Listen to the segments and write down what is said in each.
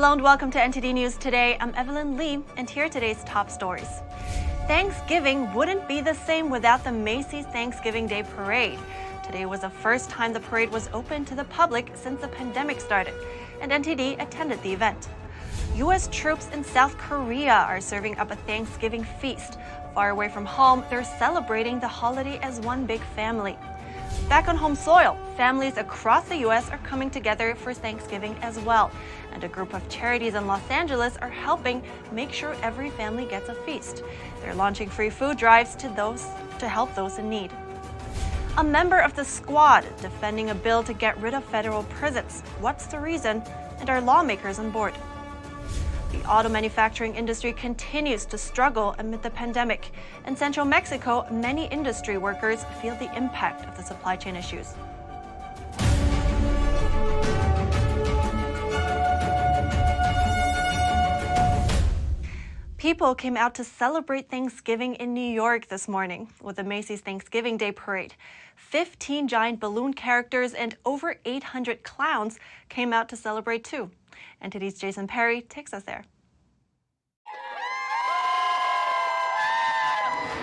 Hello and welcome to NTD News Today. I'm Evelyn Lee, and here are today's top stories. Thanksgiving wouldn't be the same without the Macy's Thanksgiving Day Parade. Today was the first time the parade was open to the public since the pandemic started, and NTD attended the event. U.S. troops in South Korea are serving up a Thanksgiving feast. Far away from home, they're celebrating the holiday as one big family. Back on home soil, families across the U.S. are coming together for Thanksgiving as well. And a group of charities in Los Angeles are helping make sure every family gets a feast. They're launching free food drives to help those in need. A member of the Squad defending a bill to get rid of federal prisons. What's the reason? And are lawmakers on board? The auto manufacturing industry continues to struggle amid the pandemic. In central Mexico, many industry workers feel the impact of the supply chain issues. People came out to celebrate Thanksgiving in New York this morning with the Macy's Thanksgiving Day Parade. 15 giant balloon characters and over 800 clowns came out to celebrate too. NTD's Jason Perry takes us there.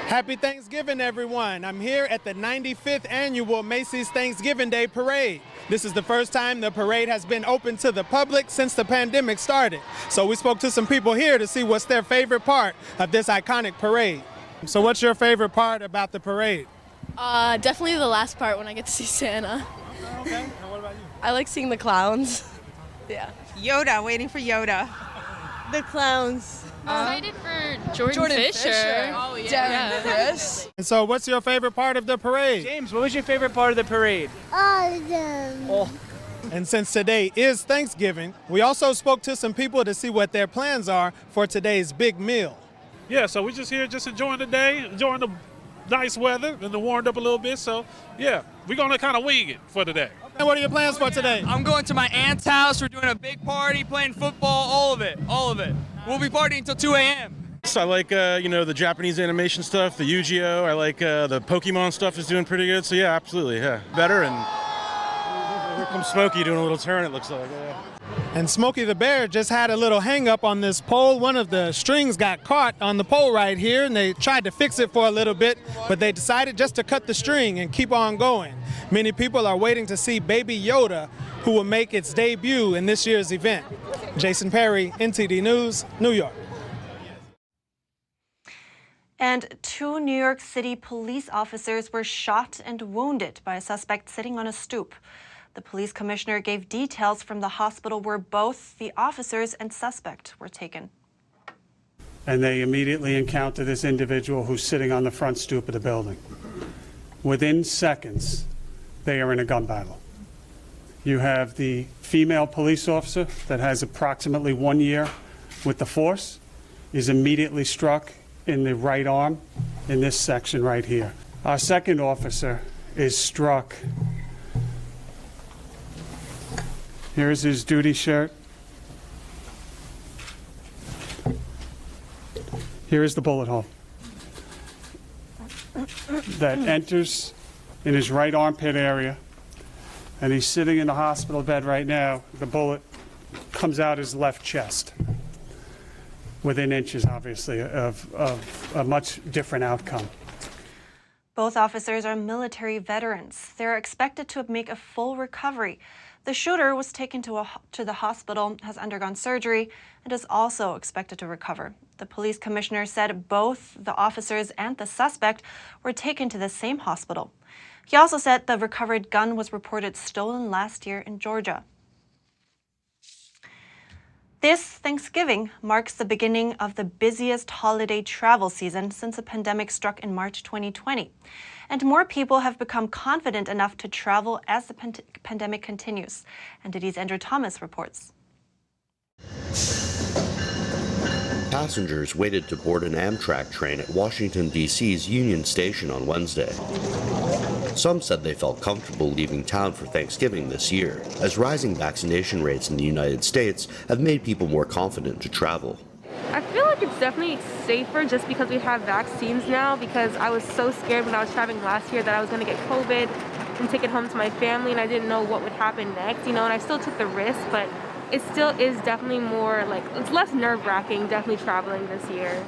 Happy Thanksgiving, everyone. I'm here at the 95th annual Macy's Thanksgiving Day Parade. This is the first time the parade has been open to the public since the pandemic started. So we spoke to some people here to see what's their favorite part of this iconic parade. So what's your favorite part about the parade? Definitely the last part when I get to see Santa. Okay. And what about you? I like seeing the clowns. Yeah. Yoda, waiting for Yoda. The clowns. Excited for Jordan Fisher. Oh, yeah. Chris. And so what's your favorite part of the parade? James, what was your favorite part of the parade? All of them. Oh. And since today is Thanksgiving, we also spoke to some people to see what their plans are for today's big meal. Yeah, so we're just here just enjoying the day, enjoying the nice weather, and the warmed up a little bit. So, yeah, we're going to kind of wing it for today. And what are your plans for today? I'm going to my aunt's house. We're doing a big party, playing football, all of it. We'll be partying until 2 a.m. So I like, the Japanese animation stuff, the Yu-Gi-Oh! I like the Pokemon stuff is doing pretty good. So, yeah, absolutely, yeah. Better, and here comes Smokey doing a little turn, it looks like. Yeah. And Smokey the Bear just had a little hang up on this pole. One of the strings got caught on the pole right here, and they tried to fix it for a little bit, but they decided just to cut the string and keep on going. Many people are waiting to see Baby Yoda, who will make its debut in this year's event. Jason Perry, NTD News, New York. And 2 New York City police officers were shot and wounded by a suspect sitting on a stoop. The police commissioner gave details from the hospital where both the officers and suspect were taken. And they immediately encounter this individual who's sitting on the front stoop of the building. Within seconds, they are in a gun battle. You have the female police officer that has approximately 1 year with the force, is immediately struck in the right arm in this section right here. Our second officer is struck. Here's his duty shirt. Here is the bullet hole that enters in his right armpit area, and he's sitting in the hospital bed right now. The bullet comes out his left chest, within inches, obviously, of a much different outcome. Both officers are military veterans. They're expected to make a full recovery. The shooter was taken to the hospital, has undergone surgery, and is also expected to recover. The police commissioner said both the officers and the suspect were taken to the same hospital. He also said the recovered gun was reported stolen last year in Georgia. This Thanksgiving marks the beginning of the busiest holiday travel season since the pandemic struck in March 2020. And more people have become confident enough to travel as the pandemic continues. NTD's Andrew Thomas reports. Passengers waited to board an Amtrak train at Washington, D.C.'s Union Station on Wednesday. Some said they felt comfortable leaving town for Thanksgiving this year, as rising vaccination rates in the United States have made people more confident to travel. I feel like it's definitely safer just because we have vaccines now, because I was so scared when I was traveling last year that I was going to get COVID and take it home to my family, and I didn't know what would happen next, and I still took the risk, but it still is definitely more like, it's less nerve-wracking definitely traveling this year.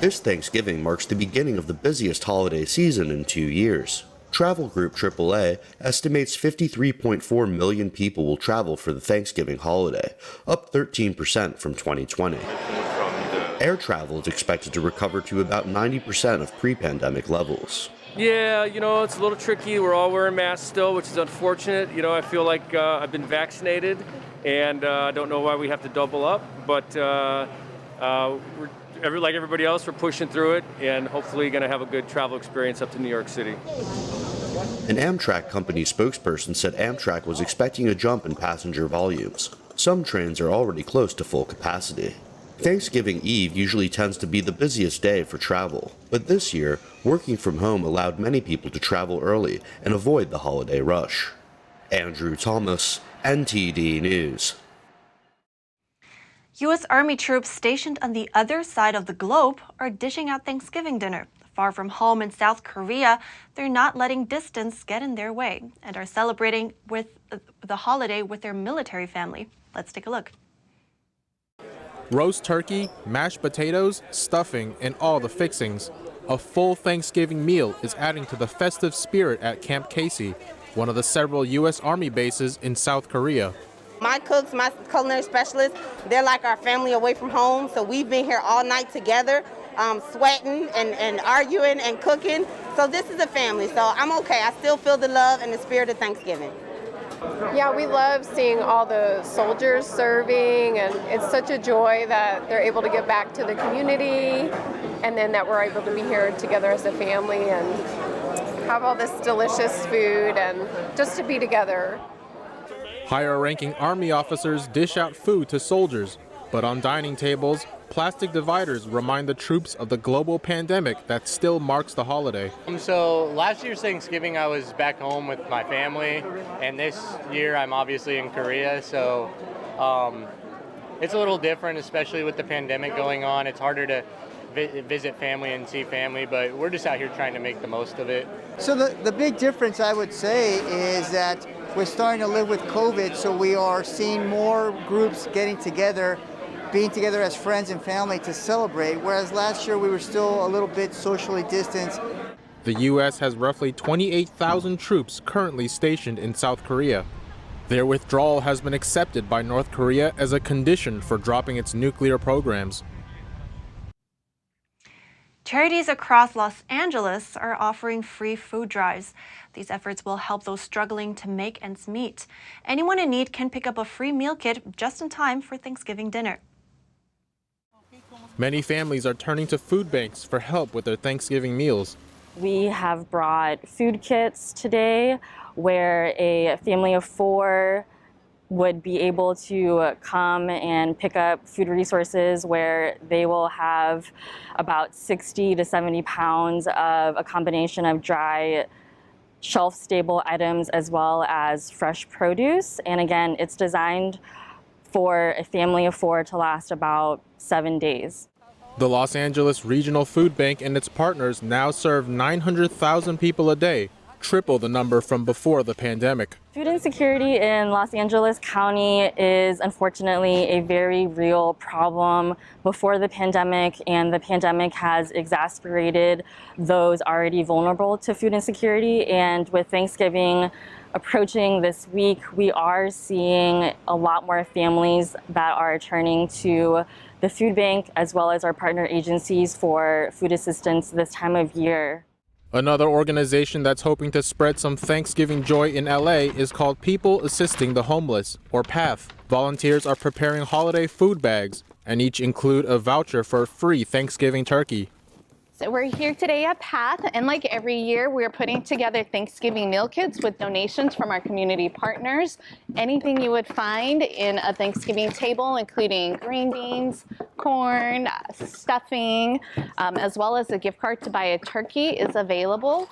This Thanksgiving marks the beginning of the busiest holiday season in 2 years. Travel group AAA estimates 53.4 million people will travel for the Thanksgiving holiday, up 13% from 2020. Air travel is expected to recover to about 90% of pre-pandemic levels. Yeah, it's a little tricky. We're all wearing masks still, which is unfortunate. I feel like I've been vaccinated, and I don't know why we have to double up, but like everybody else, we're pushing through it and hopefully going to have a good travel experience up to New York City. An Amtrak company spokesperson said Amtrak was expecting a jump in passenger volumes. Some trains are already close to full capacity. Thanksgiving Eve usually tends to be the busiest day for travel, but this year, working from home allowed many people to travel early and avoid the holiday rush. Andrew Thomas, NTD News. U.S. Army troops stationed on the other side of the globe are dishing out Thanksgiving dinner. Far from home in South Korea, they're not letting distance get in their way and are celebrating with the holiday with their military family. Let's take a look. Roast turkey, mashed potatoes, stuffing, and all the fixings. A full Thanksgiving meal is adding to the festive spirit at Camp Casey, one of the several U.S. Army bases in South Korea. My cooks, my culinary specialists, they're like our family away from home, so we've been here all night together, sweating and arguing and cooking. So this is a family, so I'm okay. I still feel the love and the spirit of Thanksgiving. Yeah, we love seeing all the soldiers serving, and it's such a joy that they're able to give back to the community, and then that we're able to be here together as a family and have all this delicious food and just to be together. Higher-ranking Army officers dish out food to soldiers, but on dining tables, plastic dividers remind the troops of the global pandemic that still marks the holiday. So last year's Thanksgiving I was back home with my family, and this year I'm obviously in Korea, so it's a little different, especially with the pandemic going on. It's harder to visit family and see family, but we're just out here trying to make the most of it. So the big difference, I would say, is that we're starting to live with COVID, so we are seeing more groups getting together, being together as friends and family to celebrate, whereas last year we were still a little bit socially distanced. The U.S. has roughly 28,000 troops currently stationed in South Korea. Their withdrawal has been accepted by North Korea as a condition for dropping its nuclear programs. Charities across Los Angeles are offering free food drives. These efforts will help those struggling to make ends meet. Anyone in need can pick up a free meal kit just in time for Thanksgiving dinner. Many families are turning to food banks for help with their Thanksgiving meals. We have brought food kits today where a family of 4 would be able to come and pick up food resources where they will have about 60 to 70 pounds of a combination of dry, shelf-stable items as well as fresh produce. And again, it's designed for a family of 4 to last about 7 days. The Los Angeles Regional Food Bank and its partners now serve 900,000 people a day, triple the number from before the pandemic. Food insecurity in Los Angeles County is unfortunately a very real problem before the pandemic, and the pandemic has exacerbated those already vulnerable to food insecurity. And with Thanksgiving approaching this week, we are seeing a lot more families that are turning to the food bank as well as our partner agencies for food assistance this time of year. Another organization that's hoping to spread some Thanksgiving joy in LA is called People Assisting the Homeless, or PATH. Volunteers are preparing holiday food bags, and each include a voucher for a free Thanksgiving turkey. So we're here today at PATH, and like every year, we're putting together Thanksgiving meal kits with donations from our community partners. Anything you would find in a Thanksgiving table, including green beans, corn, stuffing, as well as a gift card to buy a turkey is available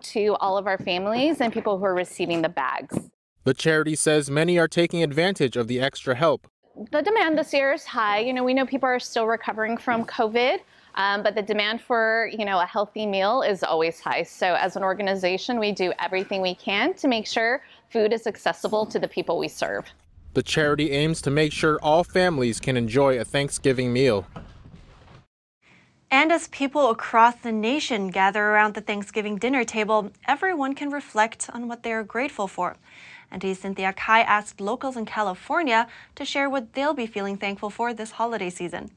to all of our families and people who are receiving the bags. The charity says many are taking advantage of the extra help. The demand this year is high. We know people are still recovering from COVID. But the demand for, a healthy meal is always high. So as an organization, we do everything we can to make sure food is accessible to the people we serve. The charity aims to make sure all families can enjoy a Thanksgiving meal. And as people across the nation gather around the Thanksgiving dinner table, everyone can reflect on what they are grateful for. NTD's Cynthia Kai asked locals in California to share what they'll be feeling thankful for this holiday season.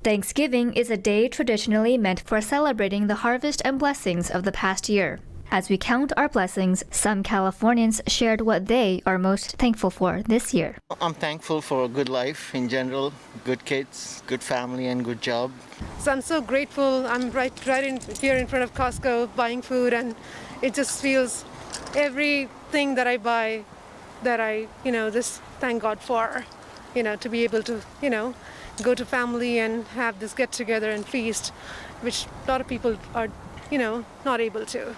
Thanksgiving is a day traditionally meant for celebrating the harvest and blessings of the past year. As we count our blessings, some Californians shared what they are most thankful for this year. I'm thankful for a good life in general, good kids, good family, and good job. So I'm so grateful. I'm right here in front of Costco buying food, and it just feels everything that I buy that I, just thank God for, to be able to, go to family and have this get together and feast, which a lot of people are, not able to.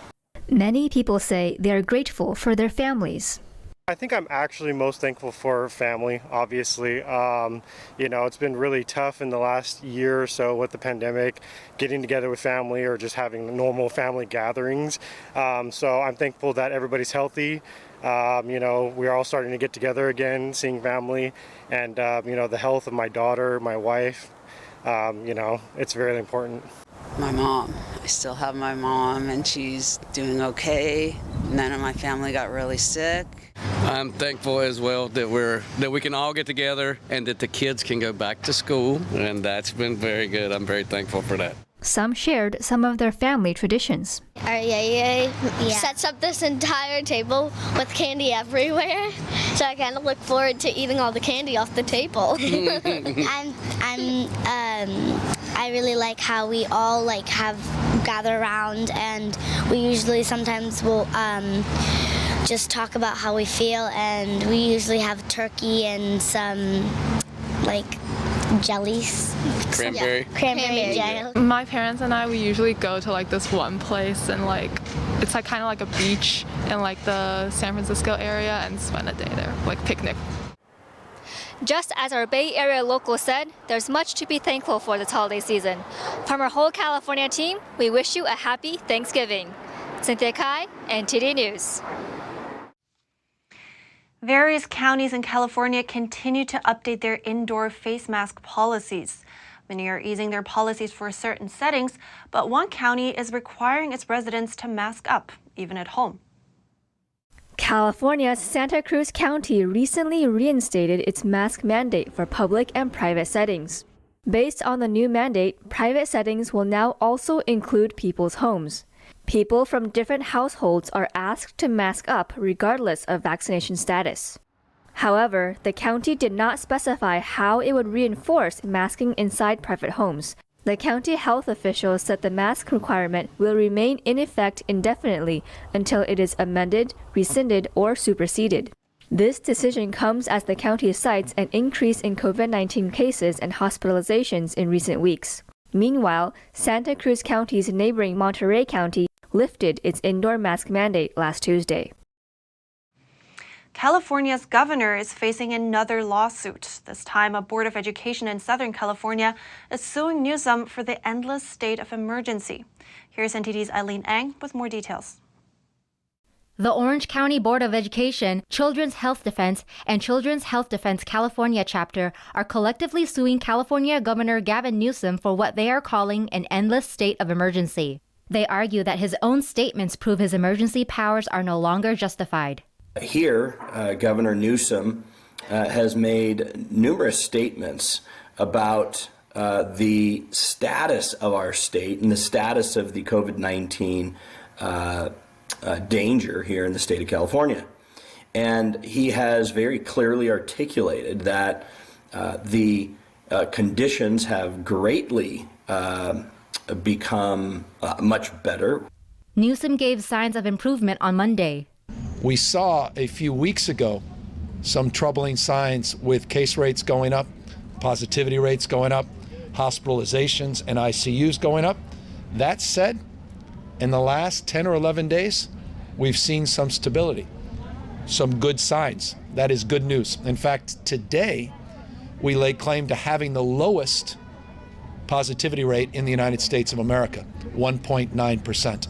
Many people say they're grateful for their families. I think I'm actually most thankful for family, obviously. It's been really tough in the last year or so with the pandemic, getting together with family or just having normal family gatherings. So I'm thankful that everybody's healthy. We're all starting to get together again, seeing family, and, the health of my daughter, my wife, it's very important. My mom. I still have my mom, and she's doing okay. None of my family got really sick. I'm thankful as well that we can all get together and that the kids can go back to school, and that's been very good. I'm very thankful for that. Some shared some of their family traditions. Our yay sets up this entire table with candy everywhere, so I kind of look forward to eating all the candy off the table. I really like how we all gather around, and we usually sometimes will just talk about how we feel, and we usually have turkey and some jellies. Cranberry. Cranberry jelly. My parents and I, we usually go to this one place, and it's kind of like a beach in the San Francisco area, and spend a day there, picnic. Just as our Bay Area local said, there's much to be thankful for this holiday season. From our whole California team, we wish you a happy Thanksgiving. Cynthia Kai, NTD News. Various counties in California continue to update their indoor face mask policies. Many are easing their policies for certain settings, but one county is requiring its residents to mask up, even at home. California's Santa Cruz County recently reinstated its mask mandate for public and private settings. Based on the new mandate, private settings will now also include people's homes. People from different households are asked to mask up regardless of vaccination status. However, the county did not specify how it would reinforce masking inside private homes. The county health officials said the mask requirement will remain in effect indefinitely until it is amended, rescinded, or superseded. This decision comes as the county cites an increase in COVID-19 cases and hospitalizations in recent weeks. Meanwhile, Santa Cruz County's neighboring Monterey County lifted its indoor mask mandate last Tuesday. California's governor is facing another lawsuit. This time, a board of education in Southern California is suing Newsom for the endless state of emergency. Here's NTD's Eileen Ang with more details. The Orange County Board of Education, Children's Health Defense, and Children's Health Defense California chapter are collectively suing California Governor Gavin Newsom for what they are calling an endless state of emergency. They argue that his own statements prove his emergency powers are no longer justified. Here, Governor Newsom has made numerous statements about the status of our state and the status of the COVID-19 danger here in the state of California. And he has very clearly articulated that the conditions have greatly become much better. Newsom gave signs of improvement on Monday. We saw a few weeks ago some troubling signs with case rates going up, positivity rates going up, hospitalizations and ICUs going up. That said, in the last 10 or 11 days, we've seen some stability, some good signs. That is good news. In fact, today, we lay claim to having the lowest positivity rate in the United States of America, 1.9%.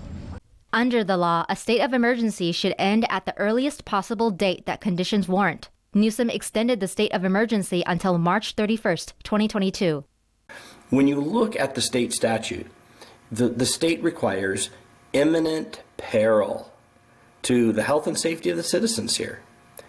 Under the law, a state of emergency should end at the earliest possible date that conditions warrant. Newsom extended the state of emergency until March 31st, 2022. When you look at the state statute, the state requires imminent peril to the health and safety of the citizens here.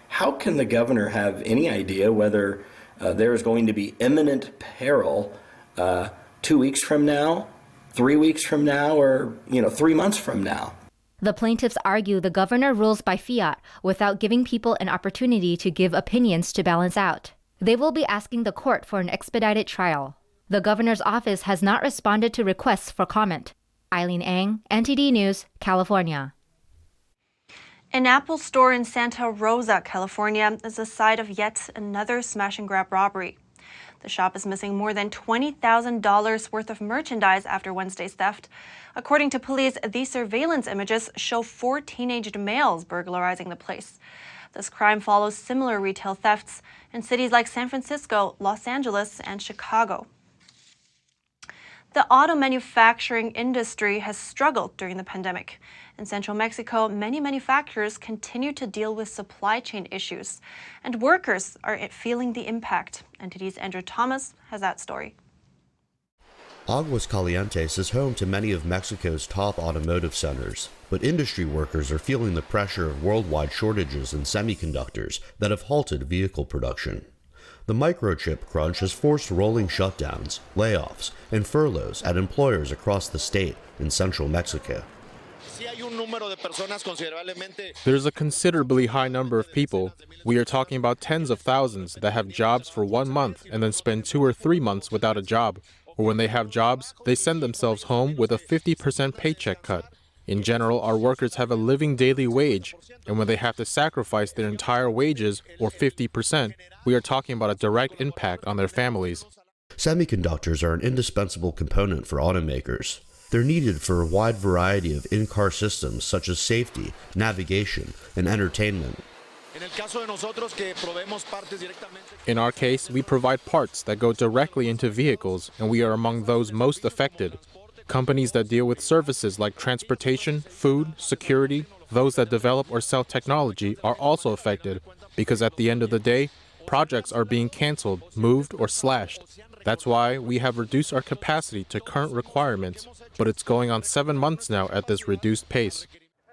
How can the governor have any idea whether there is going to be imminent peril 2 weeks from now, 3 weeks from now, or 3 months from now? The plaintiffs argue the governor rules by fiat without giving people an opportunity to give opinions to balance out. They will be asking the court for an expedited trial. The governor's office has not responded to requests for comment. Eileen Ang, NTD News, California. An Apple store in Santa Rosa, California, is the site of yet another smash-and-grab robbery. The shop is missing more than $20,000 worth of merchandise after Wednesday's theft. According to police, these surveillance images show 4 teenage males burglarizing the place. This crime follows similar retail thefts in cities like San Francisco, Los Angeles, and Chicago. The auto manufacturing industry has struggled during the pandemic. In central Mexico, many manufacturers continue to deal with supply chain issues, and workers are feeling the impact. NTD's Andrew Thomas has that story. Aguascalientes is home to many of Mexico's top automotive centers, but industry workers are feeling the pressure of worldwide shortages in semiconductors that have halted vehicle production. The microchip crunch has forced rolling shutdowns, layoffs, and furloughs at employers across the state in central Mexico. There's a considerably high number of people. We are talking about tens of thousands that have jobs for 1 month and then spend 2 or 3 months without a job. Or when they have jobs, they send themselves home with a 50% paycheck cut. In general, our workers have a living daily wage, and when they have to sacrifice their entire wages, or 50%, we are talking about a direct impact on their families. Semiconductors are an indispensable component for automakers. They're needed for a wide variety of in-car systems such as safety, navigation, and entertainment. In our case, we provide parts that go directly into vehicles, and we are among those most affected. Companies that deal with services like transportation, food, security, those that develop or sell technology are also affected because at the end of the day, projects are being canceled, moved, or slashed. That's why we have reduced our capacity to current requirements, but it's going on 7 months now at this reduced pace.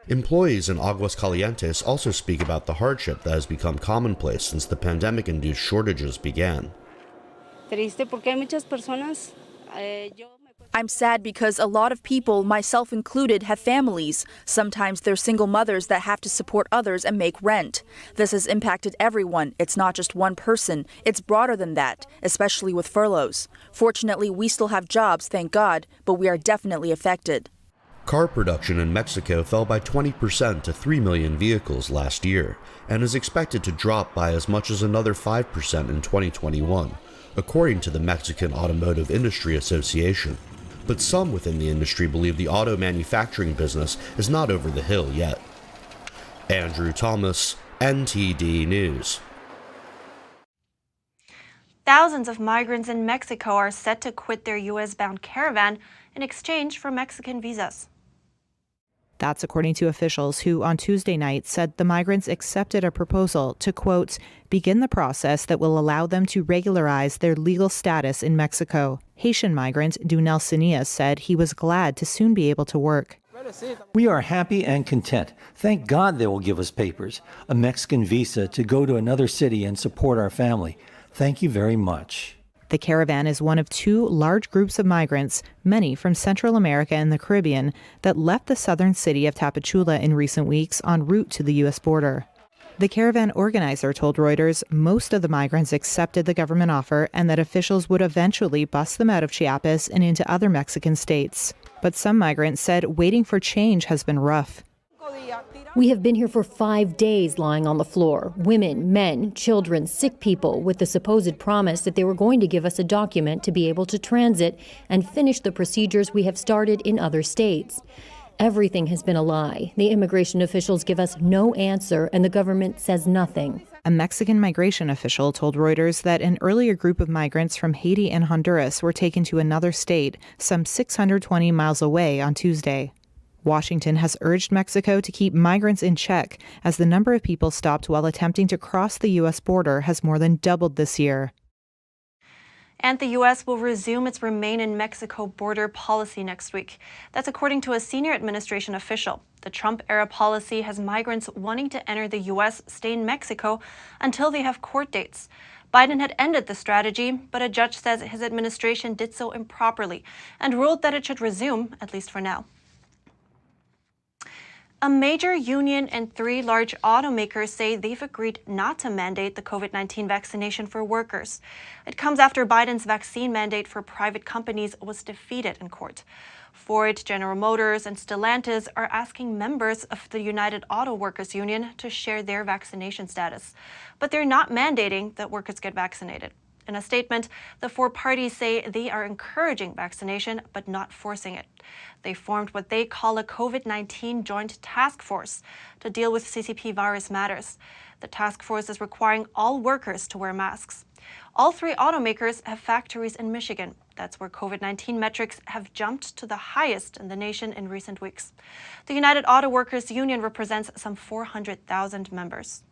Employees in Aguascalientes also speak about the hardship that has become commonplace since the pandemic-induced shortages began. I'm sad because a lot of people, myself included, have families. Sometimes they're single mothers that have to support others and make rent. This has impacted everyone. It's not just one person. It's broader than that, especially with furloughs. Fortunately, we still have jobs, thank God, but we are definitely affected. Car production in Mexico fell by 20% to 3 million vehicles last year and is expected to drop by as much as another 5% in 2021, according to the Mexican Automotive Industry Association. But some within the industry believe the auto manufacturing business is not over the hill yet. Andrew Thomas, NTD News. Thousands of migrants in Mexico are set to quit their U.S.-bound Caravan in exchange for Mexican visas. That's according to officials who on Tuesday night said the migrants accepted a proposal to, quote, begin the process that will allow them to regularize their legal status in Mexico. Haitian migrant Dunel Sinias said he was glad to soon be able to work. We are happy and content. Thank God they will give us papers, a Mexican visa to go to another city and support our family. Thank you very much. The Caravan is one of 2 large groups of migrants, many from Central America and the Caribbean, that left the southern city of Tapachula in recent weeks en route to the U.S. border. The Caravan organizer told Reuters most of the migrants accepted the government offer and that officials would eventually bus them out of Chiapas and into other Mexican states. But some migrants said waiting for change has been rough. We have been here for 5 days lying on the floor, women, men, children, sick people, with the supposed promise that they were going to give us a document to be able to transit and finish the procedures we have started in other states. Everything has been a lie. The immigration officials give us no answer and the government says nothing. A Mexican migration official told Reuters that an earlier group of migrants from Haiti and Honduras were taken to another state, some 620 miles away on Tuesday. Washington has urged Mexico to keep migrants in check as the number of people stopped while attempting to cross the U.S. border has more than doubled this year. And the U.S. will resume its Remain in Mexico border policy next week. That's according to a senior administration official. The Trump-era policy has migrants wanting to enter the U.S. stay in Mexico until they have court dates. Biden had ended the strategy, but a judge says his administration did so improperly and ruled that it should resume, at least for now. A major union and 3 large automakers say they've agreed not to mandate the COVID-19 vaccination for workers. It comes after Biden's vaccine mandate for private companies was defeated in court. Ford, General Motors, and Stellantis are asking members of the United Auto Workers Union to share their vaccination status, but they're not mandating that workers get vaccinated. In a statement, the 4 parties say they are encouraging vaccination but not forcing it. They formed what they call a COVID-19 Joint Task Force to deal with CCP virus matters. The task force is requiring all workers to wear masks. All 3 automakers have factories in Michigan. That's where COVID-19 metrics have jumped to the highest in the nation in recent weeks. The United Auto Workers Union represents some 400,000 members.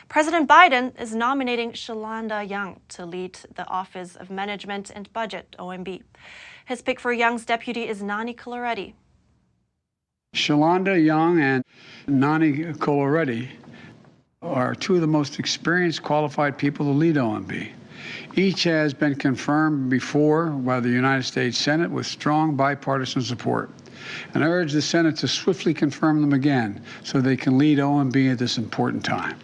President Biden is nominating Shalanda Young to lead the Office of Management and Budget, OMB. His pick for Young's deputy is Nani Coloretti. Shalanda Young and Nani Coloretti are 2 of the most experienced, qualified people to lead OMB. Each has been confirmed before by the United States Senate with strong bipartisan support. And I urge the Senate to swiftly confirm them again so they can lead OMB at this important time.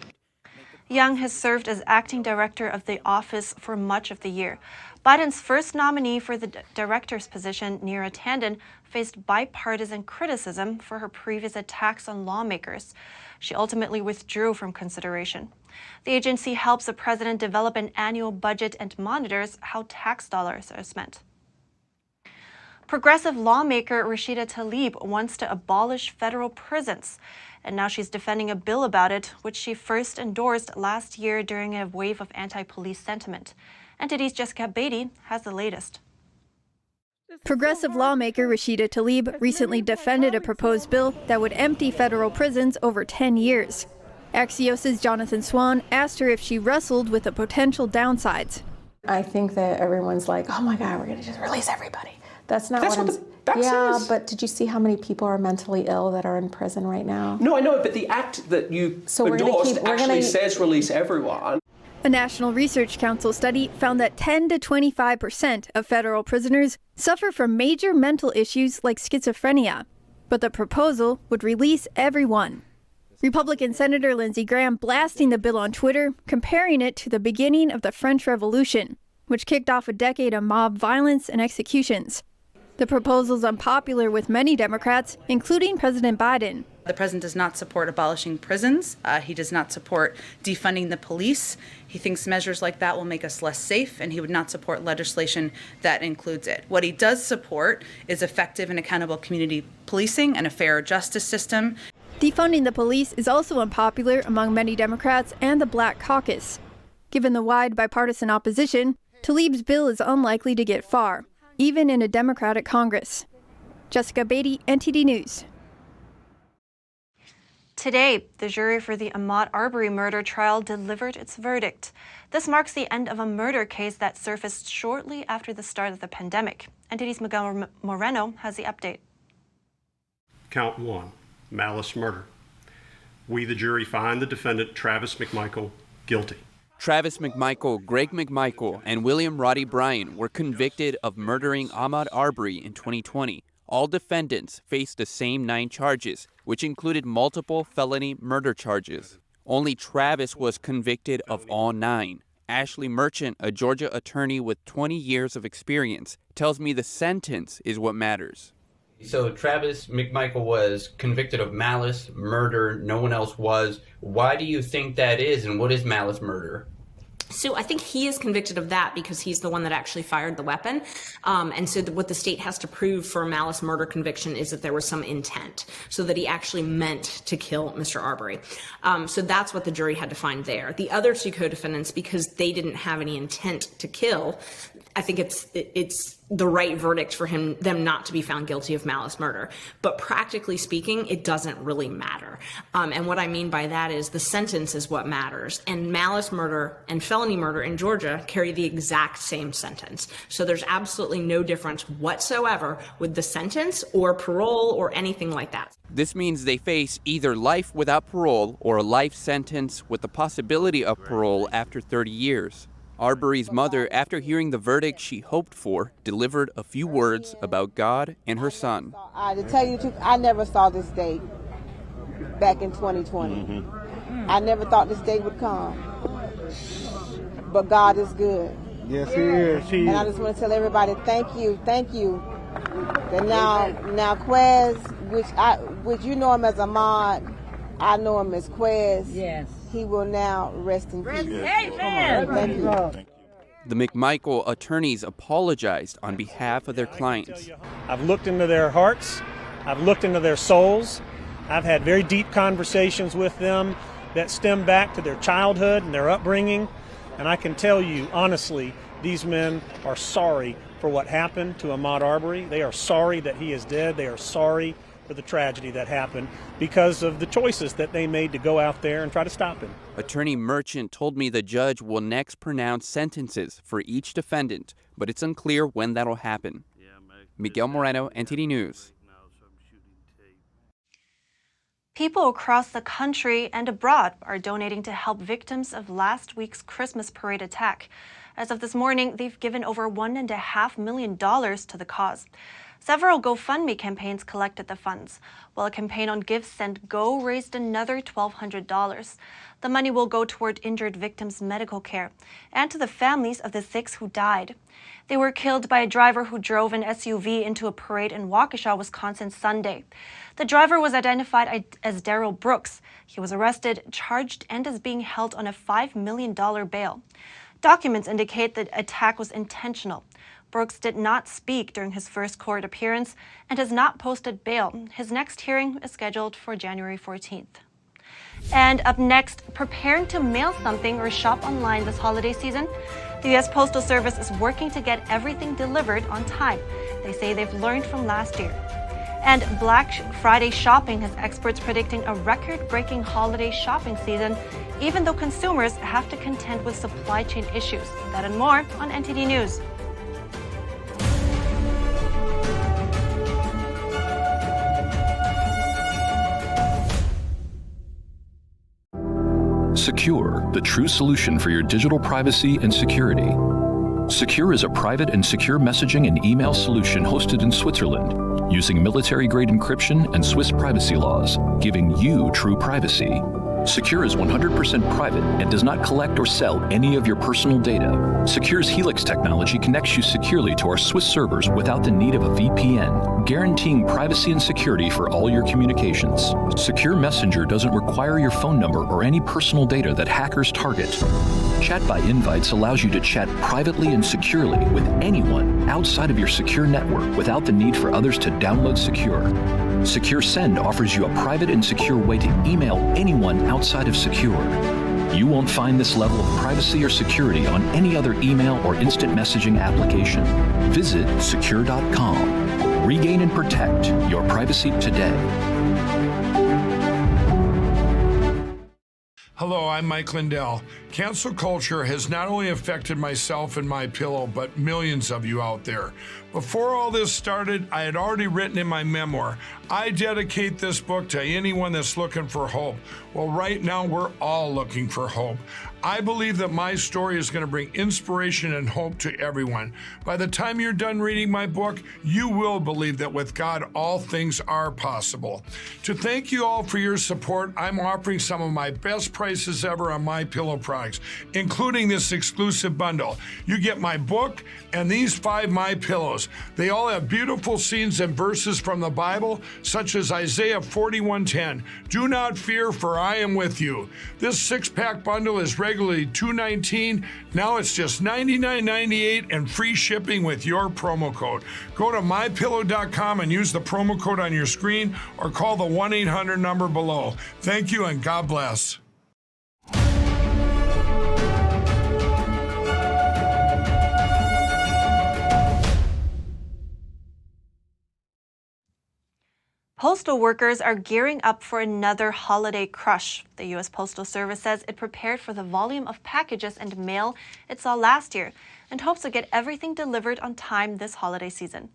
Young has served as acting director of the office for much of the year. Biden's first nominee for the director's position, Neera Tanden, faced bipartisan criticism for her previous attacks on lawmakers. She ultimately withdrew from consideration. The agency helps the president develop an annual budget and monitors how tax dollars are spent. Progressive lawmaker Rashida Tlaib wants to abolish federal prisons, and now she's defending a bill about it, which she first endorsed last year during a wave of anti-police sentiment. NTD's Jessica Beatty has the latest. Progressive lawmaker Rashida Tlaib recently defended a proposed bill that would empty federal prisons over 10 years. Axios' Jonathan Swan asked her if she wrestled with the potential downsides. I think that everyone's like, oh my God, we're going to just release everybody. That's not what I'm Yeah, but did you see how many people are mentally ill that are in prison right now? No, I know, but the act that you endorsed actually says release everyone. A National Research Council study found that 10 to 25% of federal prisoners suffer from major mental issues like schizophrenia, but the proposal would release everyone. Republican Senator Lindsey Graham blasting the bill on Twitter, comparing it to the beginning of the French Revolution, which kicked off a decade of mob violence and executions. The proposal is unpopular with many Democrats, including President Biden. The president does not support abolishing prisons. He does not support defunding the police. He thinks measures like that will make us less safe, and he would not support legislation that includes it. What he does support is effective and accountable community policing and a fair justice system. Defunding the police is also unpopular among many Democrats and the Black Caucus. Given the wide bipartisan opposition, Tlaib's bill is unlikely to get far, even in a Democratic Congress. Jessica Beatty, NTD News. Today, the jury for the Ahmaud Arbery murder trial delivered its verdict. This marks the end of a murder case that surfaced shortly after the start of the pandemic. NTD's Miguel Moreno has the update. Count 1, malice murder. We, the jury, find the defendant, Travis McMichael, guilty. Travis McMichael, Greg McMichael, and William Roddy Bryan were convicted of murdering Ahmaud Arbery in 2020. All defendants faced the same 9 charges, which included multiple felony murder charges. Only Travis was convicted of all 9. Ashley Merchant, a Georgia attorney with 20 years of experience, tells me the sentence is what matters. So Travis McMichael was convicted of malice murder. No one else was. Why do you think that is, and what is malice murder? So I think he is convicted of that because he's the one that actually fired the weapon. And so what the state has to prove for a malice murder conviction is that there was some intent, so that he actually meant to kill Mr. Arbery. So that's what the jury had to find there. The other two co-defendants, because they didn't have any intent to kill, I think it's the right verdict for them not to be found guilty of malice murder. But practically speaking, it doesn't really matter. And what I mean by that is the sentence is what matters. And malice murder and felony murder in Georgia carry the exact same sentence. So there's absolutely no difference whatsoever with the sentence or parole or anything like that. This means they face either life without parole or a life sentence with the possibility of parole after 30 years. Arbery's mother, after hearing the verdict she hoped for, delivered a few words about God and her son. To tell you the truth, I never saw this day back in 2020. I never thought this day would come. But God is good. Yes, He is. And I just want to tell everybody, thank you. That now Quez, which you know him as Ahmad, I know him as Quez. Yes. He will now rest in peace. Amen. Thank you. The McMichael attorneys apologized on behalf of their clients. I've looked into their hearts. I've looked into their souls. I've had very deep conversations with them that stem back to their childhood and their upbringing. And I can tell you, honestly, these men are sorry for what happened to Ahmaud Arbery. They are sorry that he is dead. They are sorry for the tragedy that happened because of the choices that they made to go out there and try to stop him. Attorney Merchant told me the judge will next pronounce sentences for each defendant, but it's unclear when that'll happen. Miguel Moreno, NTD News. People across the country and abroad are donating to help victims of last week's Christmas parade attack. As of this morning, they've given over $1.5 million to the cause. Several GoFundMe campaigns collected the funds, while a campaign on GiveSendGo raised another $1,200. The money will go toward injured victims' medical care and to the families of the 6 who died. They were killed by a driver who drove an SUV into a parade in Waukesha, Wisconsin, Sunday. The driver was identified as Daryl Brooks. He was arrested, charged, and is being held on a $5 million bail. Documents indicate the attack was intentional. Brooks did not speak during his first court appearance and has not posted bail. His next hearing is scheduled for January 14th. And up next, preparing to mail something or shop online this holiday season? The U.S. Postal Service is working to get everything delivered on time. They say they've learned from last year. And Black Friday shopping has experts predicting a record-breaking holiday shopping season, even though consumers have to contend with supply chain issues. That and more on NTD News. Secure, the true solution for your digital privacy and security. Secure is a private and secure messaging and email solution hosted in Switzerland, using military-grade encryption and Swiss privacy laws, giving you true privacy. Secure is 100% private and does not collect or sell any of your personal data. Secure's Helix technology connects you securely to our Swiss servers without the need of a VPN, guaranteeing privacy and security for all your communications. Secure Messenger doesn't require your phone number or any personal data that hackers target. Chat by Invites allows you to chat privately and securely with anyone outside of your secure network without the need for others to download Secure. Secure Send offers you a private and secure way to email anyone outside of Secure. You won't find this level of privacy or security on any other email or instant messaging application. Visit secure.com. Regain and protect your privacy today. Hello, I'm Mike Lindell. Cancel culture has not only affected myself and MyPillow, but millions of you out there. Before all this started, I had already written in my memoir, I dedicate this book to anyone that's looking for hope. Well, right now, we're all looking for hope. I believe that my story is going to bring inspiration and hope to everyone. By the time you're done reading my book, you will believe that with God, all things are possible. To thank you all for your support, I'm offering some of my best prices ever on MyPillow products, including this exclusive bundle. You get my book and these 5 MyPillows. They all have beautiful scenes and verses from the Bible, such as Isaiah 41:10. Do not fear, for I am with you. This 6-pack bundle is ready regularly $219. Now it's just $99.98 and free shipping with your promo code. Go to mypillow.com and use the promo code on your screen or call the 1-800 number below. Thank you and God bless. Postal workers are gearing up for another holiday crush. The U.S. Postal Service says it prepared for the volume of packages and mail it saw last year and hopes to get everything delivered on time this holiday season.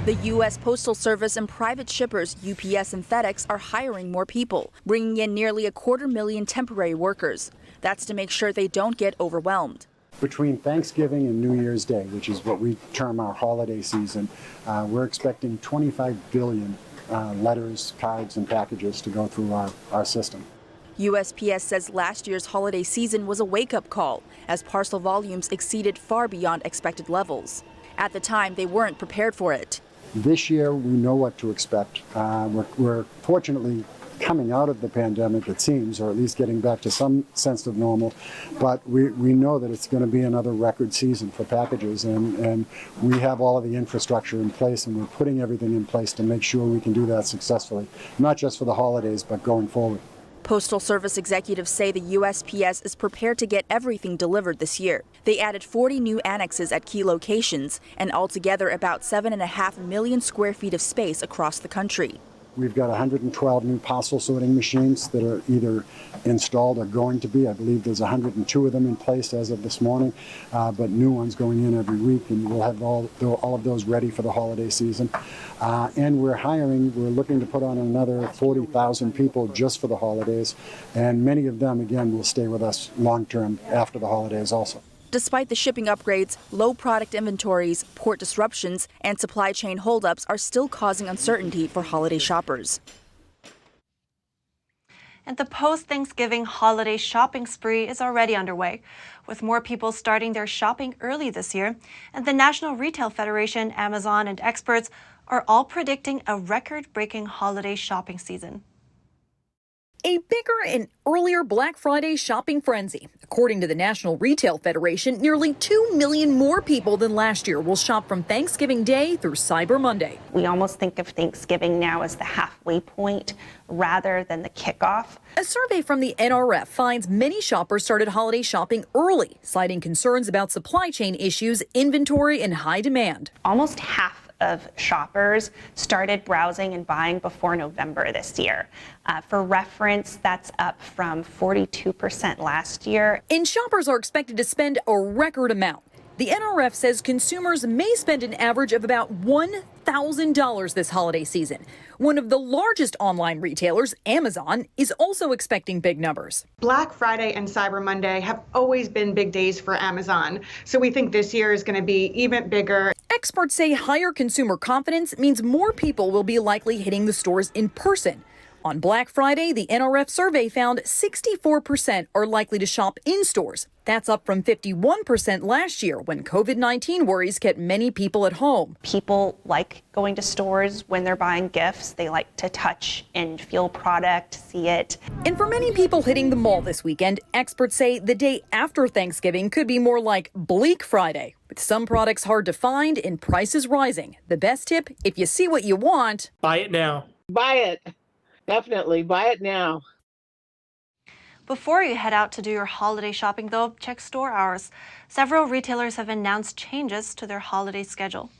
The U.S. Postal Service and private shippers UPS and FedEx are hiring more people, bringing in nearly 250,000 temporary workers. That's to make sure they don't get overwhelmed. Between Thanksgiving and New Year's Day, which is what we term our holiday season, we're expecting 25 billion letters, cards, and packages to go through our system. USPS says last year's holiday season was a wake-up call as parcel volumes exceeded far beyond expected levels. At the time, they weren't prepared for it. This year, we know what to expect. We're fortunately coming out of the pandemic, it seems, or at least getting back to some sense of normal, but we know that it's going to be another record season for packages, and we have all of the infrastructure in place, and we're putting everything in place to make sure we can do that successfully, not just for the holidays, but going forward. Postal Service executives say the USPS is prepared to get everything delivered this year. They added 40 new annexes at key locations and altogether about 7.5 million square feet of space across the country. We've got 112 new parcel sorting machines that are either installed or going to be. I believe there's 102 of them in place as of this morning, but new ones going in every week, and we'll have all of those ready for the holiday season. And we're looking to put on another 40,000 people just for the holidays, and many of them, again, will stay with us long term after the holidays also. Despite the shipping upgrades, low product inventories, port disruptions, and supply chain holdups are still causing uncertainty for holiday shoppers. And the post-Thanksgiving holiday shopping spree is already underway, with more people starting their shopping early this year. And the National Retail Federation, Amazon, and experts are all predicting a record-breaking holiday shopping season. A bigger and earlier Black Friday shopping frenzy. According to the National Retail Federation, nearly 2 million more people than last year will shop from Thanksgiving Day through Cyber Monday. We almost think of Thanksgiving now as the halfway point rather than the kickoff. A survey from the NRF finds many shoppers started holiday shopping early, citing concerns about supply chain issues, inventory, and high demand. Almost half of shoppers started browsing and buying before November this year. For reference, that's up from 42% last year. And shoppers are expected to spend a record amount. The NRF says consumers may spend an average of about $1,000 this holiday season. One of the largest online retailers, Amazon, is also expecting big numbers. Black Friday and Cyber Monday have always been big days for Amazon, so we think this year is going to be even bigger. Experts say higher consumer confidence means more people will be likely hitting the stores in person. On Black Friday, the NRF survey found 64% are likely to shop in stores. That's up from 51% last year when COVID-19 worries kept many people at home. People like going to stores when they're buying gifts. They like to touch and feel product, see it. And for many people hitting the mall this weekend, experts say the day after Thanksgiving could be more like Bleak Friday, with some products hard to find and prices rising. The best tip, if you see what you want, buy it now. Buy it. Definitely. Buy it now. Before you head out to do your holiday shopping, though, check store hours. Several retailers have announced changes to their holiday schedule.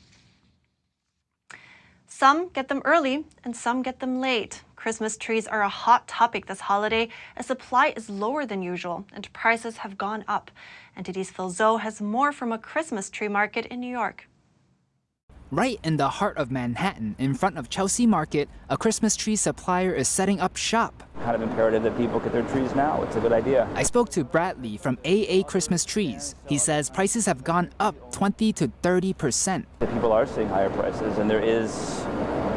Some get them early and some get them late. Christmas trees are a hot topic this holiday as supply is lower than usual and prices have gone up. NTD's Phil Zoe has more from a Christmas tree market in New York. Right in the heart of Manhattan, in front of Chelsea Market, a Christmas tree supplier is setting up shop. Kind of imperative that people get their trees now. It's a good idea. I spoke to Bradley from AA Christmas Trees. He says prices have gone up 20 to 30%. The people are seeing higher prices, and there is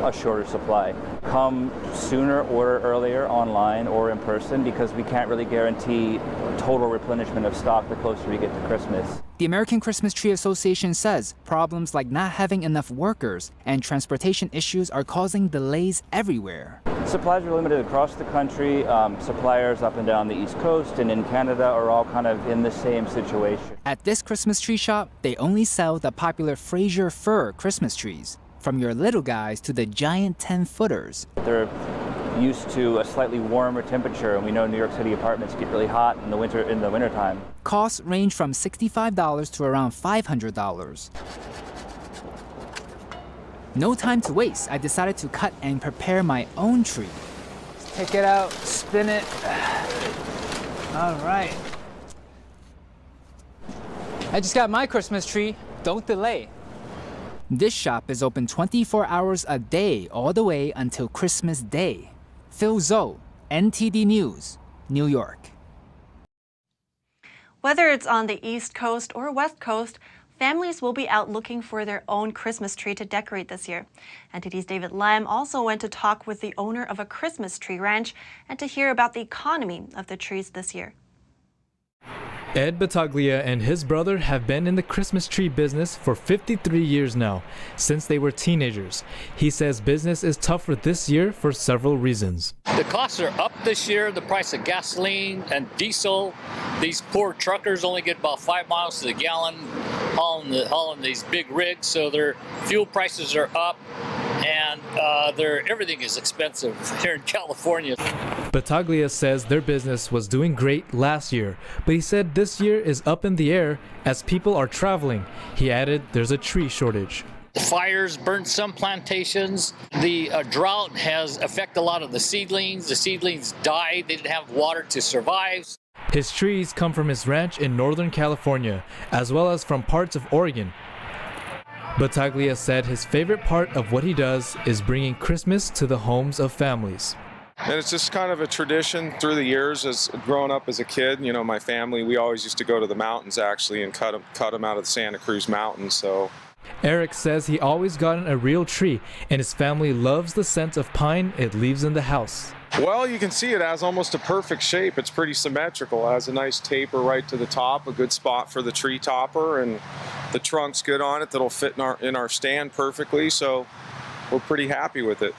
a shorter supply. Come sooner, order earlier online or in person, because we can't really guarantee total replenishment of stock the closer we get to Christmas. The American Christmas Tree Association says problems like not having enough workers and transportation issues are causing delays everywhere. Supplies are limited across the country. Suppliers up and down the East Coast and in Canada are all kind of in the same situation. At this Christmas tree shop, they only sell the popular Fraser fir Christmas trees, from your little guys to the giant 10-footers. They're used to a slightly warmer temperature, and we know New York City apartments get really hot in the wintertime. Costs range from $65 to around $500. No time to waste, I decided to cut and prepare my own tree. Take it out, spin it. All right. I just got my Christmas tree. Don't delay. This shop is open 24 hours a day, all the way until Christmas Day. Phil Zhou, NTD News, New York. Whether it's on the East Coast or West Coast, families will be out looking for their own Christmas tree to decorate this year. NTD's David Lam also went to talk with the owner of a Christmas tree ranch and to hear about the economy of the trees this year. Ed Battaglia and his brother have been in the Christmas tree business for 53 years now, since they were teenagers. He says business is tougher this year for several reasons. The costs are up this year, the price of gasoline and diesel. These poor truckers only get about 5 miles to the gallon hauling these big rigs, so their fuel prices are up, and everything is expensive here in California. Battaglia says their business was doing great last year, but he said this year is up in the air as people are traveling. He added there's a tree shortage. The fires burned some plantations. The drought has affected a lot of the seedlings. The seedlings died. They didn't have water to survive. His trees come from his ranch in Northern California, as well as from parts of Oregon. Battaglia said his favorite part of what he does is bringing Christmas to the homes of families. And it's just kind of a tradition through the years as growing up as a kid. You know, my family, we always used to go to the mountains actually and cut them out of the Santa Cruz Mountains. So Eric says he always gotten a real tree, and his family loves the scent of pine it leaves in the house. Well, you can see it has almost a perfect shape. It's pretty symmetrical. It has a nice taper right to the top, a good spot for the tree topper, and the trunk's good on it that'll fit in our stand perfectly. So we're pretty happy with it.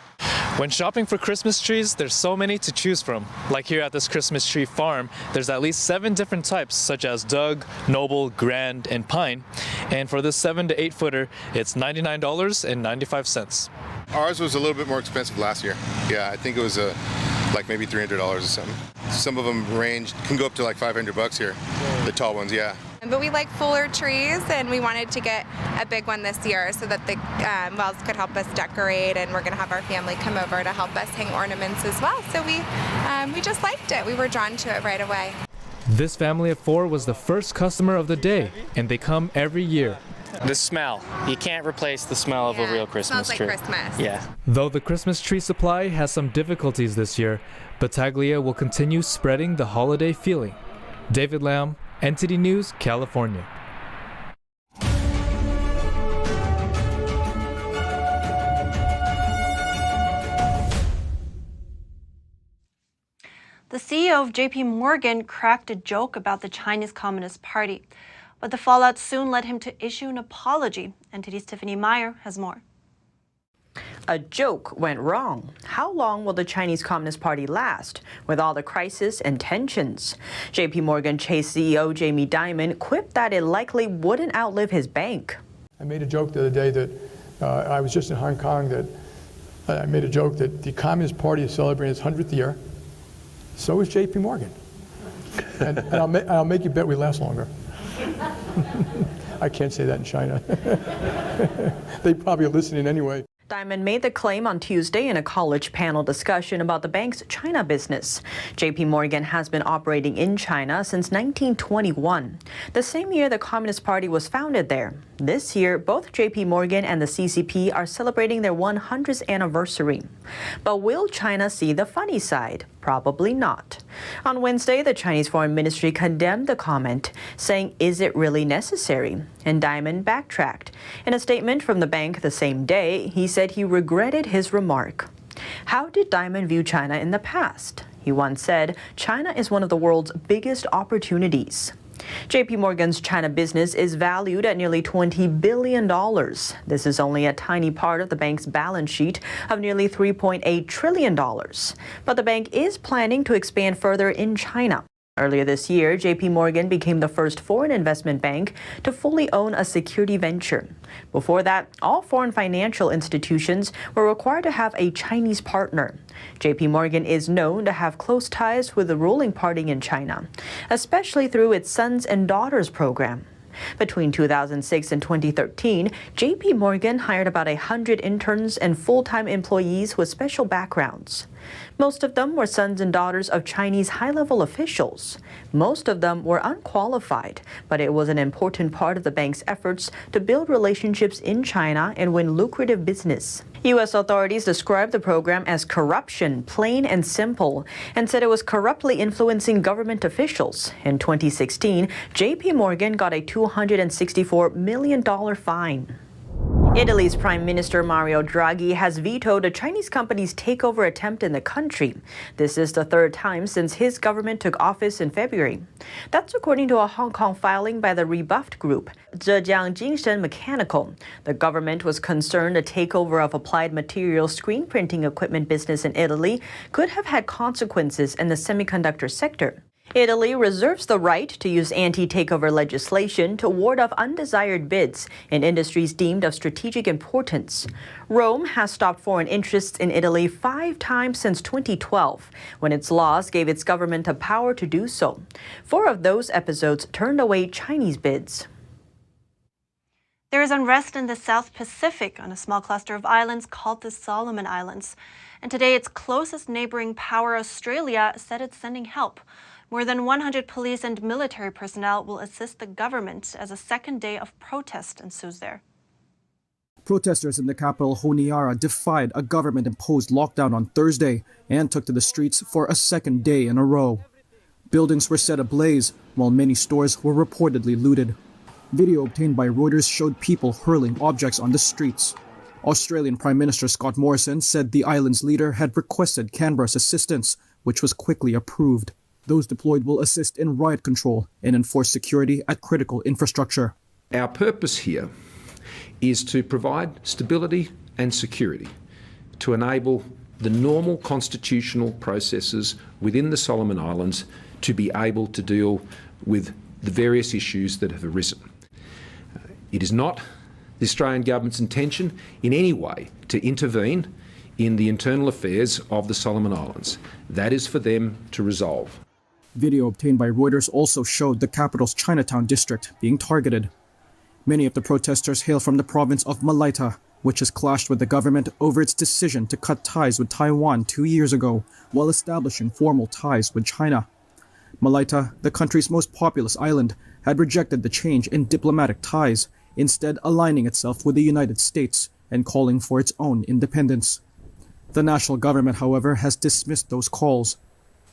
When shopping for Christmas trees, there's so many to choose from. Like here at this Christmas tree farm, there's at least 7 different types, such as Doug, Noble, Grand, and Pine. And for this 7 to 8 footer, it's $99.95. Ours was a little bit more expensive last year. Yeah, I think it was like maybe $300 or something. Some of them can go up to like $500 here, the tall ones, yeah. But we like fuller trees, and we wanted to get a big one this year so that the Wells could help us decorate, and we're going to have our family come over to help us hang ornaments as well. So we just liked it. We were drawn to it right away. This family of 4 was the first customer of the day, and they come every year. The smell. You can't replace the smell of a real Christmas tree. Smells like Christmas. Yeah. Though the Christmas tree supply has some difficulties this year, Battaglia will continue spreading the holiday feeling. David Lam, NTD News, California. The CEO of JPMorgan cracked a joke about the Chinese Communist Party, but the fallout soon led him to issue an apology. NTD's Tiffany Meyer has more. A joke went wrong. How long will the Chinese Communist Party last with all the crisis and tensions? JPMorgan Chase CEO Jamie Dimon quipped that it likely wouldn't outlive his bank. I made a joke the other day that I was just in Hong Kong that I made a joke that the Communist Party is celebrating its 100th year. So is JPMorgan. And I'll make you bet we last longer. I can't say that in China. They probably are listening anyway. Dimon made the claim on Tuesday in a college panel discussion about the bank's China business. JPMorgan has been operating in China since 1921, the same year the Communist Party was founded there. This year, both JPMorgan and the CCP are celebrating their 100th anniversary. But will China see the funny side? Probably not. On Wednesday, the Chinese Foreign Ministry condemned the comment, saying, "Is it really necessary?" And Dimon backtracked. In a statement from the bank the same day, he said he regretted his remark. How did Dimon view China in the past? He once said, "China is one of the world's biggest opportunities." JPMorgan's China business is valued at nearly $20 billion. This is only a tiny part of the bank's balance sheet of nearly $3.8 trillion. But the bank is planning to expand further in China. Earlier this year, JPMorgan became the first foreign investment bank to fully own a security venture. Before that, all foreign financial institutions were required to have a Chinese partner. JPMorgan is known to have close ties with the ruling party in China, especially through its Sons and Daughters program. Between 2006 and 2013, JPMorgan hired about 100 interns and full-time employees with special backgrounds. Most of them were sons and daughters of Chinese high-level officials. Most of them were unqualified, but it was an important part of the bank's efforts to build relationships in China and win lucrative business. U.S. authorities described the program as corruption, plain and simple, and said it was corruptly influencing government officials. In 2016, JPMorgan got a $264 million fine. Italy's Prime Minister Mario Draghi has vetoed a Chinese company's takeover attempt in the country. This is the third time since his government took office in February. That's according to a Hong Kong filing by the rebuffed group, Zhejiang Jingshen Mechanical. The government was concerned a takeover of Applied Materials screen printing equipment business in Italy could have had consequences in the semiconductor sector. Italy reserves the right to use anti-takeover legislation to ward off undesired bids in industries deemed of strategic importance. Rome has stopped foreign interests in Italy 5 times since 2012, when its laws gave its government the power to do so. 4 of those episodes turned away Chinese bids. There is unrest in the South Pacific on a small cluster of islands called the Solomon Islands. And today, its closest neighboring power, Australia, said it's sending help. More than 100 police and military personnel will assist the government as a second day of protest ensues there. Protesters in the capital Honiara defied a government-imposed lockdown on Thursday and took to the streets for a second day in a row. Buildings were set ablaze, while many stores were reportedly looted. Video obtained by Reuters showed people hurling objects on the streets. Australian Prime Minister Scott Morrison said the island's leader had requested Canberra's assistance, which was quickly approved. Those deployed will assist in riot control and enforce security at critical infrastructure. Our purpose here is to provide stability and security to enable the normal constitutional processes within the Solomon Islands to be able to deal with the various issues that have arisen. It is not the Australian government's intention in any way to intervene in the internal affairs of the Solomon Islands. That is for them to resolve. Video obtained by Reuters also showed the capital's Chinatown district being targeted. Many of the protesters hail from the province of Malaita, which has clashed with the government over its decision to cut ties with Taiwan 2 years ago, while establishing formal ties with China. Malaita, the country's most populous island, had rejected the change in diplomatic ties, instead aligning itself with the United States and calling for its own independence. The national government, however, has dismissed those calls.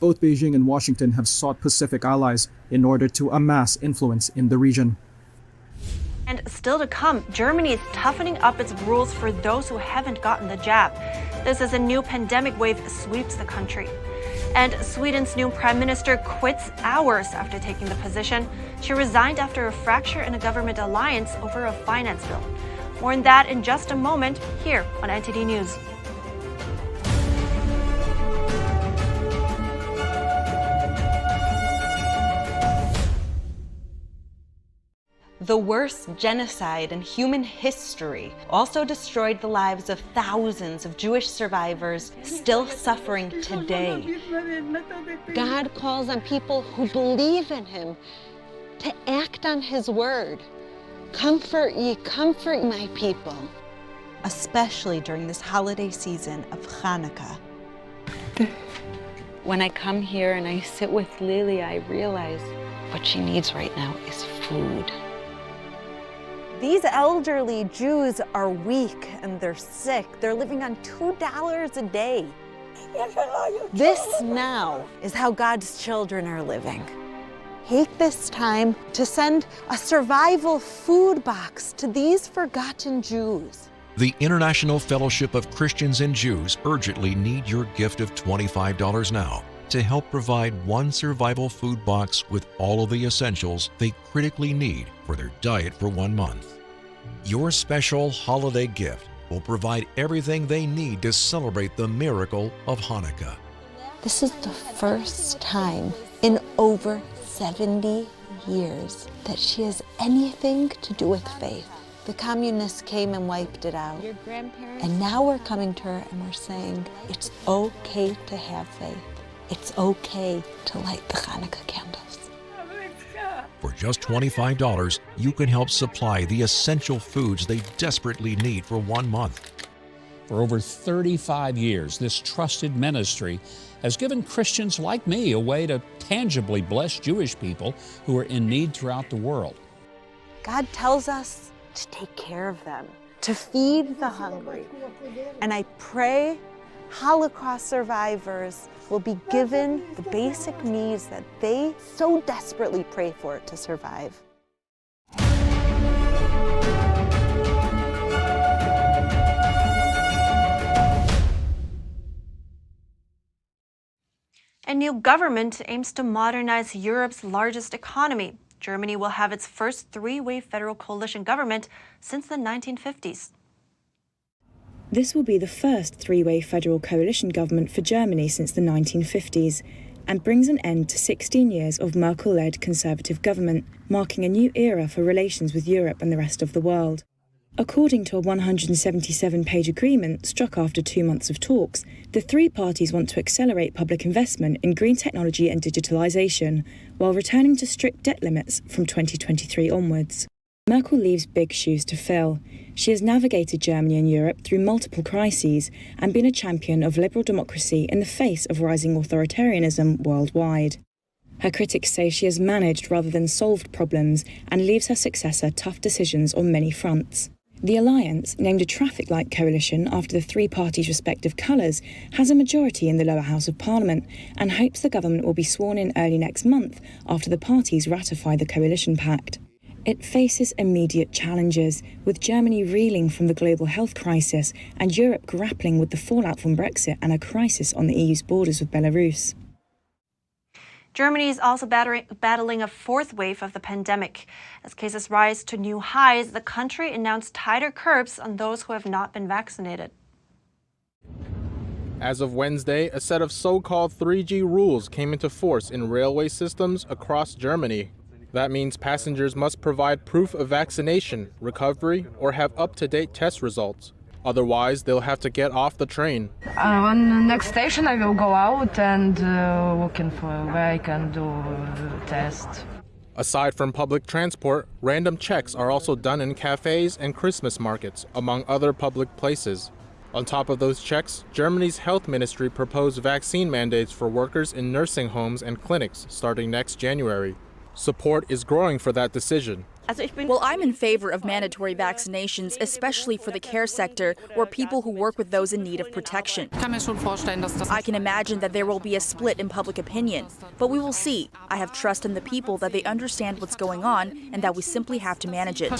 Both Beijing and Washington have sought Pacific allies in order to amass influence in the region. And still to come, Germany is toughening up its rules for those who haven't gotten the jab. This as a new pandemic wave sweeps the country. And Sweden's new prime minister quits hours after taking the position. She resigned after a fracture in a government alliance over a finance bill. More on that in just a moment here on NTD News. The worst genocide in human history also destroyed the lives of thousands of Jewish survivors still suffering today. God calls on people who believe in Him to act on His word. Comfort ye, comfort my people. Especially during this holiday season of Hanukkah. When I come here and I sit with Lily, I realize what she needs right now is food. These elderly Jews are weak and they're sick. They're living on $2 a day. This now is how God's children are living. Take this time to send a survival food box to these forgotten Jews. The International Fellowship of Christians and Jews urgently need your gift of $25 now. to help provide one survival food box with all of the essentials they critically need for their diet for 1 month. Your special holiday gift will provide everything they need to celebrate the miracle of Hanukkah. This is the first time in over 70 years that she has anything to do with faith. The communists came and wiped it out. Your grandparents? And now we're coming to her and we're saying, it's okay to have faith. It's okay to light the Hanukkah candles. For just $25, you can help supply the essential foods they desperately need for 1 month. For over 35 years, this trusted ministry has given Christians like me a way to tangibly bless Jewish people who are in need throughout the world. God tells us to take care of them, to feed the hungry. And I pray Holocaust survivors will be given the basic needs that they so desperately pray for to survive. A new government aims to modernize Europe's largest economy. Germany will have its first three-way federal coalition government since the 1950s. This will be the first three-way federal coalition government for Germany since the 1950s and brings an end to 16 years of Merkel-led conservative government, marking a new era for relations with Europe and the rest of the world. According to a 177-page agreement struck after 2 months of talks, the three parties want to accelerate public investment in green technology and digitalisation, while returning to strict debt limits from 2023 onwards. Merkel leaves big shoes to fill. She has navigated Germany and Europe through multiple crises and been a champion of liberal democracy in the face of rising authoritarianism worldwide. Her critics say she has managed rather than solved problems and leaves her successor tough decisions on many fronts. The alliance, named a traffic light coalition after the three parties' respective colours, has a majority in the lower house of parliament and hopes the government will be sworn in early next month after the parties ratify the coalition pact. It faces immediate challenges, with Germany reeling from the global health crisis and Europe grappling with the fallout from Brexit and a crisis on the EU's borders with Belarus. Germany is also battling a fourth wave of the pandemic. As cases rise to new highs, the country announced tighter curbs on those who have not been vaccinated. As of Wednesday, a set of so-called 3G rules came into force in railway systems across Germany. That means passengers must provide proof of vaccination, recovery, or have up-to-date test results. Otherwise, they'll have to get off the train. On the next station, I will go out and looking for where I can do the test. Aside from public transport, random checks are also done in cafes and Christmas markets, among other public places. On top of those checks, Germany's health ministry proposed vaccine mandates for workers in nursing homes and clinics starting next January. Support is growing for that decision. Well, I'm in favor of mandatory vaccinations, especially for the care sector or people who work with those in need of protection. I can imagine that there will be a split in public opinion, but we will see. I have trust in the people that they understand what's going on and that we simply have to manage it.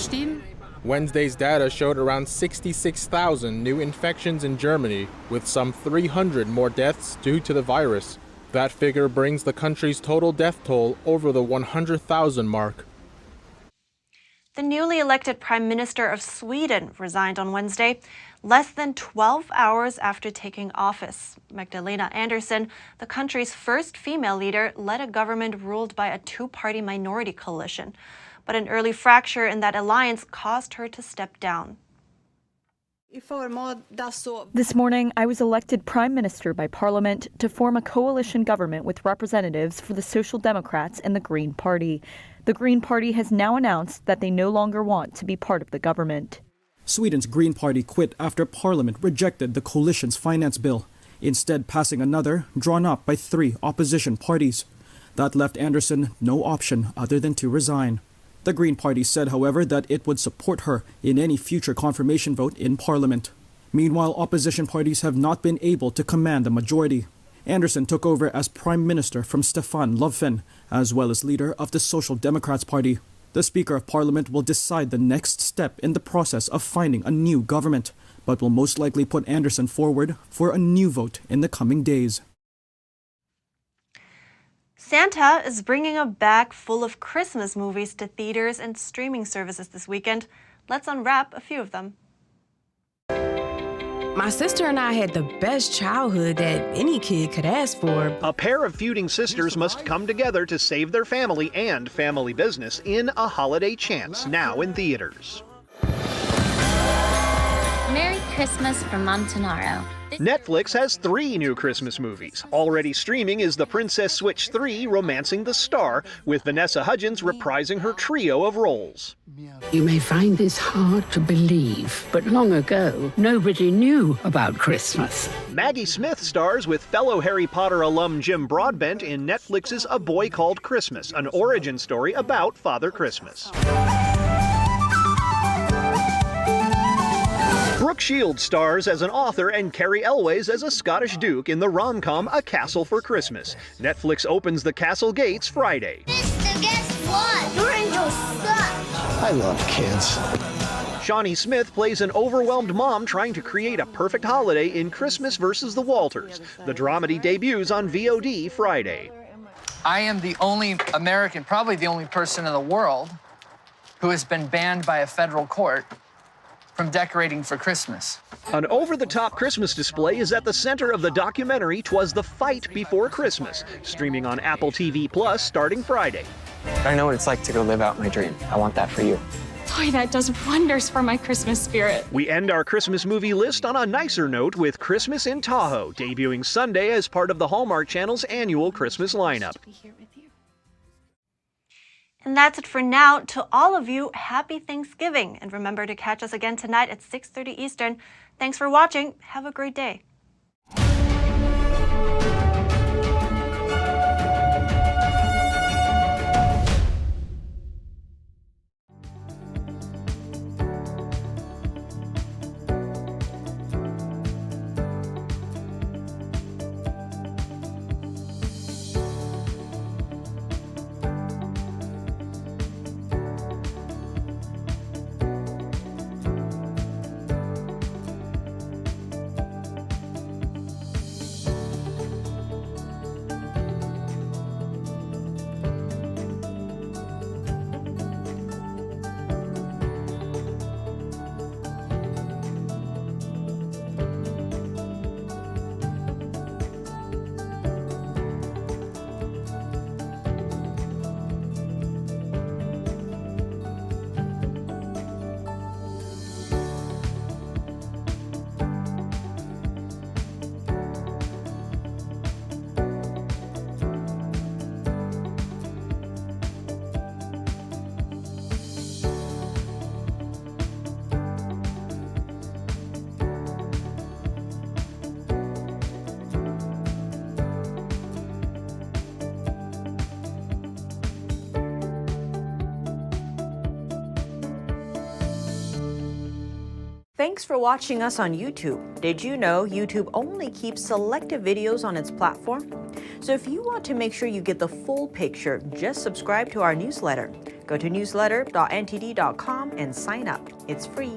Wednesday's data showed around 66,000 new infections in Germany, with some 300 more deaths due to the virus. That figure brings the country's total death toll over the 100,000 mark. The newly elected Prime Minister of Sweden resigned on Wednesday, less than 12 hours after taking office. Magdalena Andersson, the country's first female leader, led a government ruled by a two-party minority coalition. But an early fracture in that alliance caused her to step down. This morning, I was elected Prime Minister by Parliament to form a coalition government with representatives for the Social Democrats and the Green Party. The Green Party has now announced that they no longer want to be part of the government. Sweden's Green Party quit after Parliament rejected the coalition's finance bill, instead passing another drawn up by three opposition parties. That left Andersson no option other than to resign. The Green Party said, however, that it would support her in any future confirmation vote in Parliament. Meanwhile, opposition parties have not been able to command a majority. Andersson took over as Prime Minister from Stefan Löfven, as well as leader of the Social Democrats Party. The Speaker of Parliament will decide the next step in the process of finding a new government, but will most likely put Andersson forward for a new vote in the coming days. Santa is bringing a bag full of Christmas movies to theaters and streaming services this weekend. Let's unwrap a few of them. My sister and I had the best childhood that any kid could ask for. A pair of feuding sisters must come together to save their family and family business in A Holiday Chance, now in theaters. Merry Christmas from Montanaro. Netflix has 3 new Christmas movies. Already streaming is The Princess Switch 3 Romancing the Star, with Vanessa Hudgens reprising her trio of roles. You may find this hard to believe, but long ago, nobody knew about Christmas. Maggie Smith stars with fellow Harry Potter alum Jim Broadbent in Netflix's A Boy Called Christmas, an origin story about Father Christmas. Brooke Shields stars as an author and Carrie Elways as a Scottish duke in the rom-com A Castle for Christmas. Netflix opens the castle gates Friday. Mister, guess what? Your angels suck. I love kids. Shawnee Smith plays an overwhelmed mom trying to create a perfect holiday in Christmas versus the Walters. The dramedy debuts on VOD Friday. I am the only American, probably the only person in the world, who has been banned by a federal court from decorating for Christmas. An over-the-top Christmas display is at the center of the documentary 'Twas the Fight Before Christmas, streaming on Apple TV Plus starting Friday. I know what it's like to go live out my dream. I want that for you. Boy, that does wonders for my Christmas spirit. We end our Christmas movie list on a nicer note with Christmas in Tahoe, debuting Sunday as part of the Hallmark Channel's annual Christmas lineup. And that's it for now. To all of you, happy Thanksgiving. And remember to catch us again tonight at 6:30 Eastern. Thanks for watching. Have a great day. Thanks for watching us on YouTube. Did you know YouTube only keeps selective videos on its platform? So if you want to make sure you get the full picture, just subscribe to our newsletter. Go to newsletter.ntd.com and sign up. It's free.